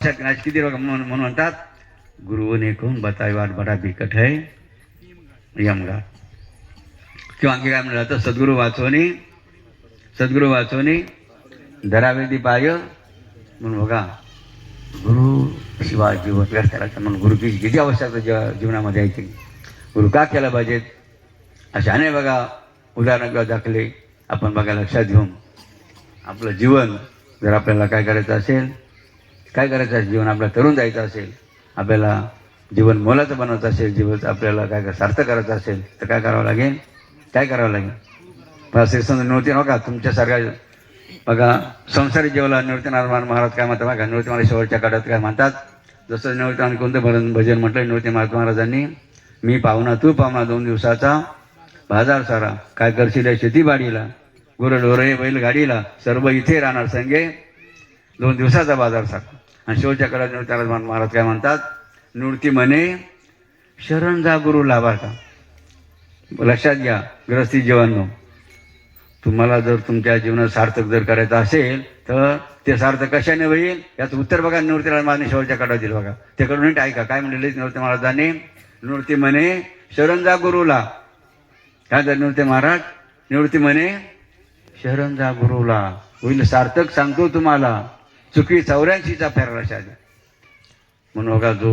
आज किती लोक म्हणून म्हणतात गुरु ने कौन बताए बात बड़ा बिकट है यमगा किंवा आणखी काय म्हणलं तर सद्गुरू वाचवणी धरावेदी पाय म्हणून बघा गुरु शिवाय जीवन व्यस्त करायचं म्हणून गुरुची किती आवश्यकता जीवनामध्ये आहे. गुरु का केला पाहिजेत असे अनेक बघा उदाहरण दाखले आपण बघा लक्षात घेऊन आपलं जीवन जर आपल्याला काय करायचं असेल जीवन आपल्याला तरुण जायचं असेल आपल्याला जीवन मोलाचं बनवायचं असेल जीवन आपल्याला काय सार्थ करायचं असेल तर काय करावं लागेल मला श्रीसंत निवृत्ती नका तुमच्यासारख्या बघा संसारी जीवाला निवृत्तीनारायण महाराज काय म्हणतात बघा निवृत्ती महाराज शेवटच्या काळात काय म्हणतात जसं निवृत्ती कोणतं भजन म्हटलं निवृत्ती महाराजांनी मी पाहुणा तू पाहुणा 2 दिवसाचा बाजार सारा काय करशील शेतीबाडीला गुरढोरे बैलगाडीला सर्व इथे राहणार संगे 2 दिवसाचा बाजार सारा. आणि शेवटच्या काळात निवृत्ती महाराज काय म्हणतात निवृत्ती म्हणे शरण जा गुरु लाभा का. लक्षात घ्या गृहस्थी जीवन तुम्हाला जर तुमच्या जीवनात सार्थक जर करायचं असेल तर ते सार्थक कशाने होईल याचं उत्तर बघा निवृत्ती महाराजांनी शेवटच्या काळात दिलं बघा ते कडून ऐका काय म्हणलेले निवृत्ती महाराजांनी निवृत्ती म्हणे शरण जा गुरुला काय तर निवृत्ती म्हणे शरण जा गुरुला होईल सार्थक सांगतो तुम्हाला चुकी 84चा फेरा म्हणून बघा जो